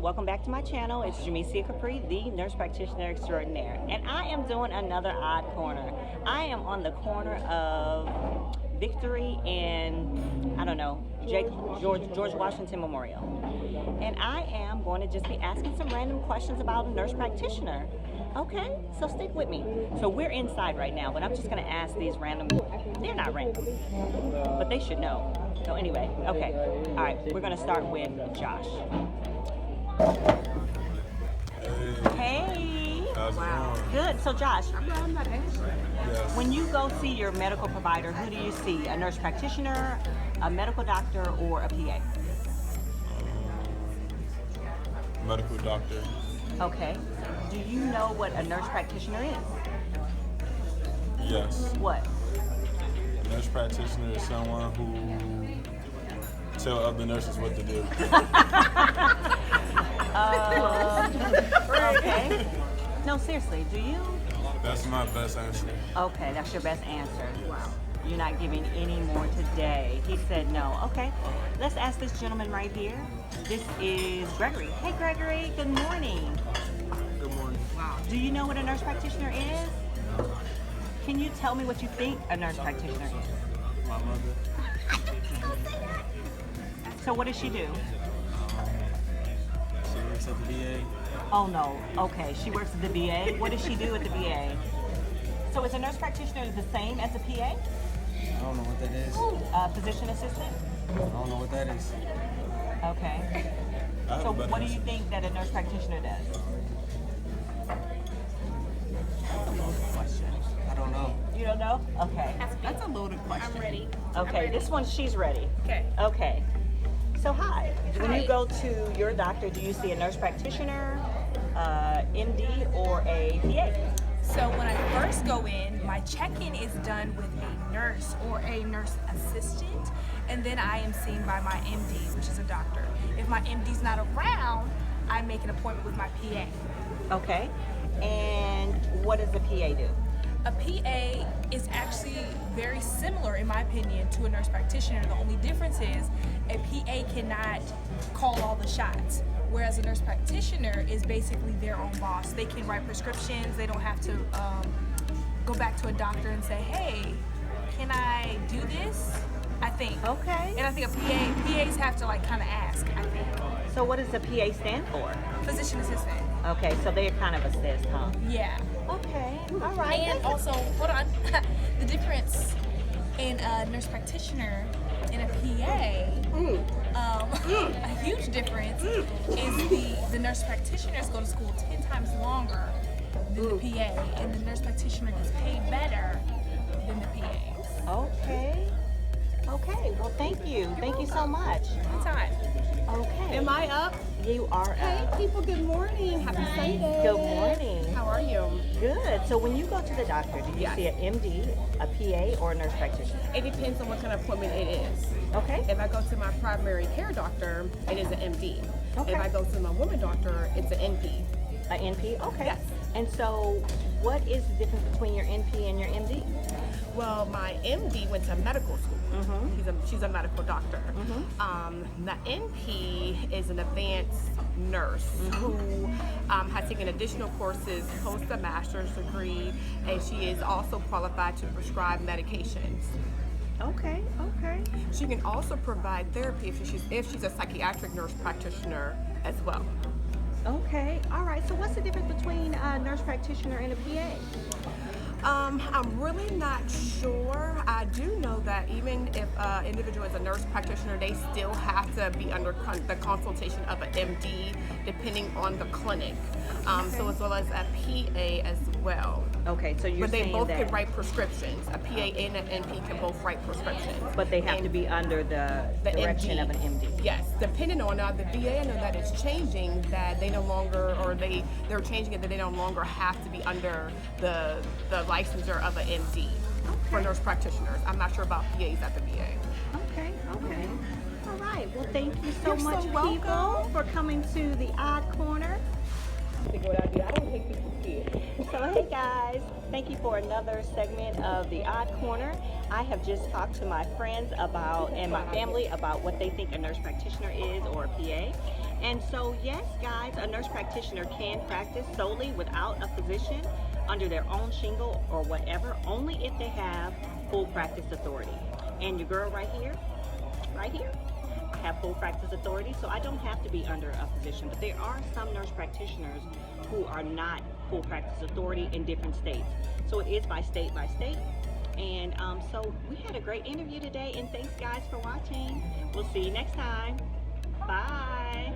welcome back to my channel. It's Jemecia Capri, the Nurse Practitioner Extraordinaire. And I am doing another odd corner. I am on the corner of Victory and, I don't know, George Washington Memorial. And I am going to just be asking some random questions about a nurse practitioner. Okay, so stick with me. So we're inside right now, but I'm just going to ask these random, they're not random, but they should know. So anyway, okay, all right, we're going to start with Josh. Hey. How's it going? Good. So Josh, Yes. when you go see your medical provider, who do you see? A nurse practitioner, a medical doctor, or a PA? Medical doctor. Okay. Do you know what a nurse practitioner is? Yes. What? A nurse practitioner is someone who tell other nurses what to do. Okay. No, seriously, do you? That's my best answer. Okay, that's your best answer. Wow. You're not giving any more today. He said no. Okay. Let's ask this gentleman right here. This is Gregory. Hey, Gregory. Good morning. Good morning. Wow. Do you know what a nurse practitioner is? Can you tell me what you think a nurse practitioner is? My mother. So what does she do? She works at the VA. Oh no. Okay. She works at the VA. What does she do at the VA? So is a nurse practitioner the same as a PA? I don't know what that is. Physician assistant? I don't know what that is. Okay. I have So a better what do you answer. think that a nurse practitioner does? I don't know. You don't know? Okay. That's a loaded question. I'm ready. Okay, this one, she's ready. Okay. Okay. So hi. When Hi. you go to your doctor, do you see a nurse practitioner, MD, or a PA? So when I first go in, my check-in is done with a nurse or a nurse assistant, and then I am seen by my MD, which is a doctor. If my MD's not around, I make an appointment with my PA. Okay. And what does the PA do? A PA is actually very similar, in my opinion, to a nurse practitioner. The only difference is a PA cannot call all the shots, whereas a nurse practitioner is basically their own boss. They can write prescriptions. They don't have to go back to a doctor and say, hey, can I do this? I think. Okay. And I think PAs have to like kind of ask, I think. So what does the PA stand for? Physician assistant. Okay, so they're kind of assist, huh? Yeah. Okay. All right. And also, hold on, the difference in a nurse practitioner and a PA, a huge difference is the nurse practitioners go to school 10 times longer than the PA, and the nurse practitioner gets paid better than the PA. Okay. Okay. Well, thank you. Thank you so much. Anytime. Okay. Am I up? You are Hey up. people, good morning. Happy Sunday. Good morning. How are you? Good. So when you go to the doctor, do you Yes. see an MD, a PA, or a nurse practitioner? It depends on what kind of appointment it is. Okay. If I go to my primary care doctor, it is an MD. Okay. If I go to my woman doctor, it's an NP. A NP? Okay. Yes. And so what is the difference between your NP and your MD? Well, my MD went to medical school. She's a medical doctor. The NP is an advanced nurse who has taken additional courses post a master's degree, and she is also qualified to prescribe medications. Okay. Okay. She can also provide therapy if she's a psychiatric nurse practitioner as well. Okay. All right. So what's the difference between a nurse practitioner and a PA? I'm really not sure. I do know that even if an individual is a nurse practitioner, they still have to be under the consultation of an MD, depending on the clinic. So as well as a PA as well. Okay. So you're But they saying both that, can write prescriptions. A PA and an NP can both write prescriptions. but they have And to be under the the direction MD. of an MD. Yes, depending on the VA, I know that it's changing, that they no longer, or they're changing it that they no longer have to be under the licensure of an MD for nurse practitioners. I'm not sure about PAs at the VA. Okay. Okay. All right. Well, thank you so You're so much, people, welcome. for coming to the Odd Corner. It's a good idea. I don't take people scared. So hey guys, thank you for another segment of the Odd Corner. I have just talked to my friends about and my family about what they think a nurse practitioner is or a PA. And so yes guys, a nurse practitioner can practice solely without a physician under their own shingle or whatever, only if they have full practice authority. And your girl right here, I have full practice authority, so I don't have to be under a physician. But there are some nurse practitioners who are not full practice authority in different states. So it is by state And so we had a great interview today, and thanks guys for watching. We'll see you next time. Bye.